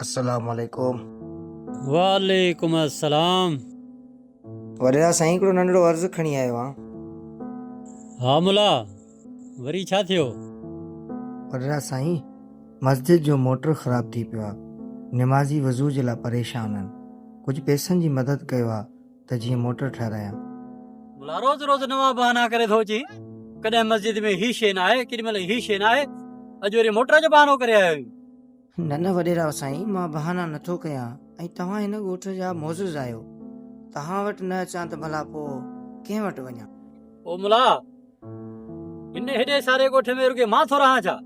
अस्सलाम वालेकुम। वालेकुम अस्सलाम। वॾेरा साईं हिकिड़ो नंढड़ो अर्ज़ु खणी आयो आहियां। हा मुला, वरी छा थियो? वॾेरा साईं, मस्जिद जो मोटर ख़राब थी पियो आहे। निमाज़ी वज़ू जे लाइ परेशान आहिनि। कुझु पैसनि जी मदद कयो आहे त जीअं मोटर ठारायां। मुला रोज़ रोज़ नवां बहाना करे थो अची। कॾहिं मस्जिद में ही शइ न आहे, केॾी महिल ही शइ न आहे। अॼु वरी मोटर जो बहानो करे आयो आहियो। न वॾेरा साईं, मां बहाना नथो कयां। ऐं तव्हां हिन ॻोठ जा मोज़िज़ आहियो। तव्हां वटि न अचां त भला पोइ कंहिं वटि वञां? ओ मुला, हिन हेॾे सारे ॻोठ में रुॻे मां थो रहां छा?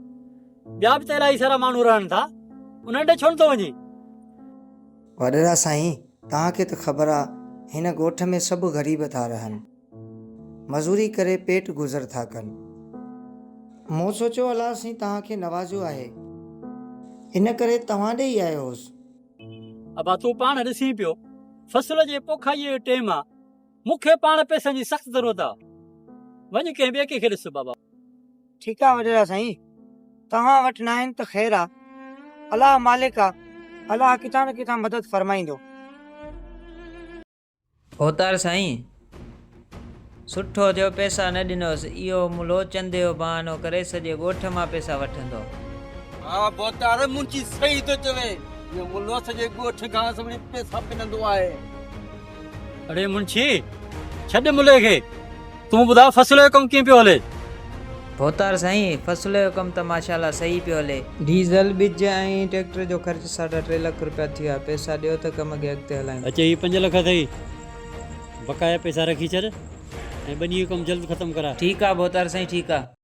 ॿिया बि त इलाही सारा माण्हू रहनि था, उन्हनि ॾे छो नथो वञे? वॾेरा साईं, तव्हांखे त ख़बर आहे हिन ॻोठ में सभु ग़रीब था रहनि, मज़ूरी करे पेट गुज़र था कनि। मूं सोचियो अलाह साईं तव्हांखे नवाज़ियो आहे, इन करे तव्हां ॾे ई आयो हुउसि। अबा तूं पाण ॾिसी पियो, फसल जे पोखाईअ जो टेम आहे। मूंखे पाण पैसनि जी सख़्त ज़रूरत आहे। वञ कंहिं ॿिए खे ॾिस बाबा। ठीकु आहे वॾेरा साईं, तव्हां वटि न आहिनि त ख़ैरु आहे। अलाह मालिक आहे, अलाह किथां न किथां मदद फरमाईंदो। होतार साईं, सुठो थियो पैसा न ॾिनोसि। इहो मुलो चंदे जो बहानो करे सॼे ॻोठ मां पैसा वठंदो। हा बोतार, मुंहिंजी सही थो चवे। इहो मुलो सॼे ॻोठ खां सभिनी पैसा पिनंदो आहे। अड़े मुंशी, छॾ मुले खे। तूं ॿुधा फसल जो कमु कीअं पियो हले? होतार साईं, फसल जो कमु त माशाल्लाह सही पियो हले। डीज़ल ॿिज ऐं ट्रैक्टर जो ख़र्च 3.5 लाख रुपया थी विया। पैसा ॾियो त कम खे अॻिते हलायूं। अचे ही 5 लख अथई, बकाया पैसा रखी छॾ ऐं ॿनी जो कमु जल्द ख़तमु करा। ठीकु आहे होतार साईं, ठीकु आहे।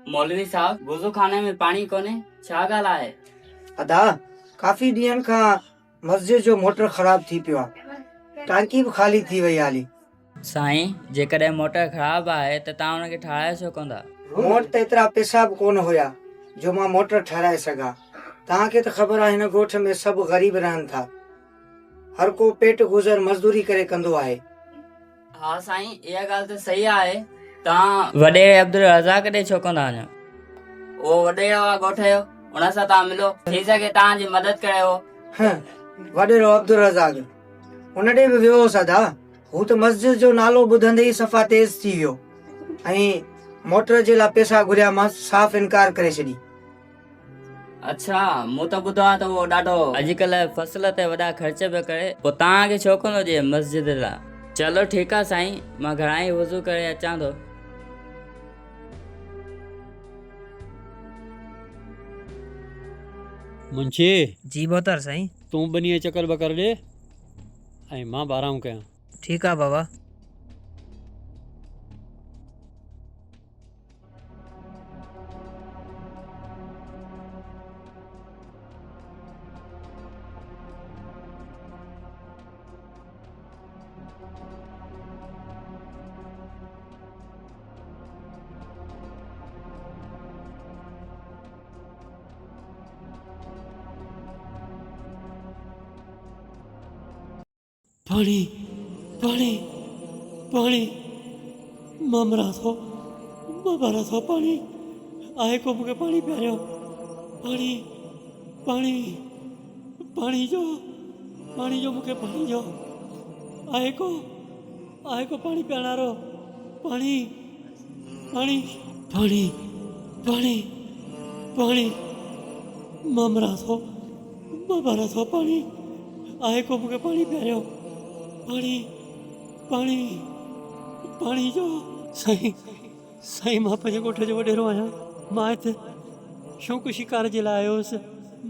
मौलवी साहब, वुज़ू खाने में पानी कोने, छा ॻाल्हि आहे? अदा, काफ़ी ॾींहंनि खां मस्जिद जो मोटर ख़राब थी पियो आहे। टांकी बि ख़ाली थी वई आहे। साईं, जेकॾहिं मोटर ख़राब आहे त तव्हां हुनखे ठाराए छो कंदा? मूं वटि त एतिरा पैसा बि कोन हुया जो मां मोटर ठाराए सघां। तव्हांखे त ख़बर आहे हिन ॻोठ में सभु ग़रीब रहनि था। हर को पेट गुज़र मज़दूरी करे कंदो आहे। हा साईं, इहा ॻाल्हि त सही आहे। तव्हां वॾे अब्दुल रज़ाक ॾे छो कंदा आहियो? उहो वॾेरो आहे ॻोठ जो, हुन सां तव्हां मिलो, थी सघे तव्हांजी मदद करे हो। वॾेरो अब्दुल रज़ाक, हुन ॾे बि वियो हुउसि अदा। हू त मस्जिद जो नालो ॿुधंदे ई सफ़ा तेज़ थी वियो ऐं मोटर जे लाइ पैसा घुरिया मां साफ़ इनकार करे छॾी। अच्छा, मूं त ॿुधो आहे त उहो ॾाढो अॼुकल्ह फसल ते वॾा ख़र्च पियो करे, पोइ तव्हांखे छो कोन हुजे मस्जिद लाइ? चलो ठीकु आहे साईं, मां घणा ई वुज़ू करे अचां थो। मुंशी जी होतार साईं। तूं ॿनी जो चकर बकर ॾे ऐं मां बि आराम कयां। ठीकु आहे बाबा। पाणी पाणी पाणी, मां मरां थो, पाणी आहे को मूंखे पाणी पियारियो। पाणी पाणी पाणी जो मूंखे पाणी जो आहे को पाणी पीअण वारो? पाणी पाणी पाणी पाणी पाणी, मां मरां थो, पाणी आहे को मूंखे पाणी पियारियो। पाणी पाणी पाणी जो साईं साईं मां पंहिंजे ॻोठ जो वॾेरो आहियां। मां हिते शौक़ु शिकार जे लाइ आयो हुउसि।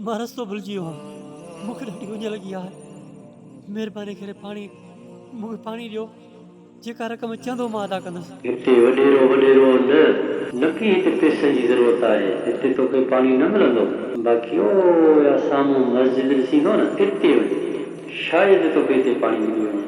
मां रस्तो भुलिजी वियो आहियां। मूंखे ॾाढी उञ लॻी आहे। महिरबानी करे पाणी मूंखे पाणी ॾियो। जेका रक़म चवंदो मां अदा कंदुसि। हिते वॾेरो वॾेरो नकी हिते पैसनि जी ज़रूरत आहे। हिते तोखे पाणी न मिलंदो। बाक़ी ओ साम्हूं मस्जिद ॾिसींदो न, हिते वञ, शायदि तोखे हिते पाणी मिली वञे।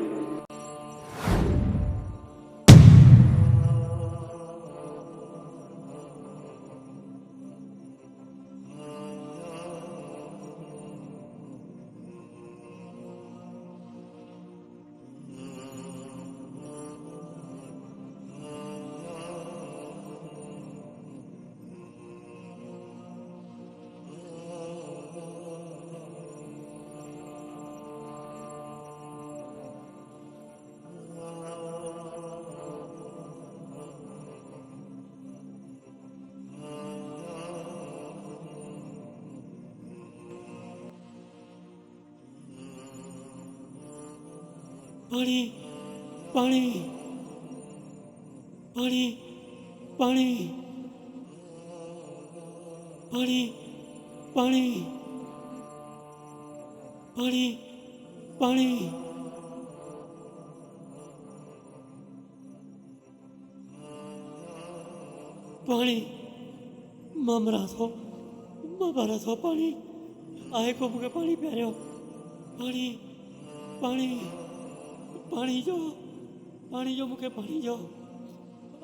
पाणी पाणी पाणी पाणी पाणी पाणी पाणी पाणी पाणी मां मरां थो, मां मरां थो। पाणी आहे को मूंखे पाणी पियारियो। पाणी पाणी पाणी जो मूंखे पाणी जो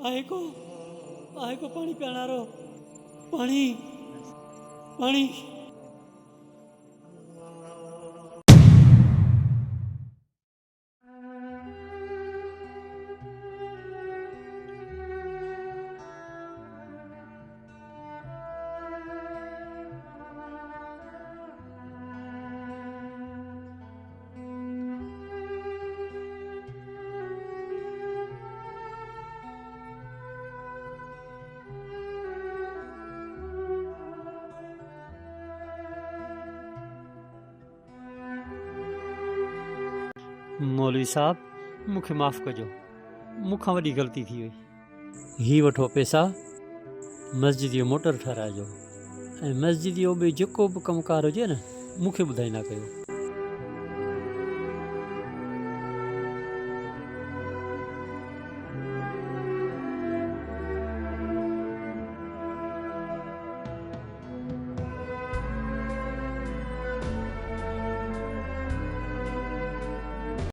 आहे को पाणी पीअण वारो। पाणी पाणी मौलवी साहब मूंखे माफ़ कजो, मूंखां वॾी ग़लती थी वई। ही वठो पैसा, मस्जिद जो मोटर ठाराइजो ऐं मस्जिद जो ॿियो जेको बि कमकार हुजे न मूंखे ॿुधाईंदा कयो।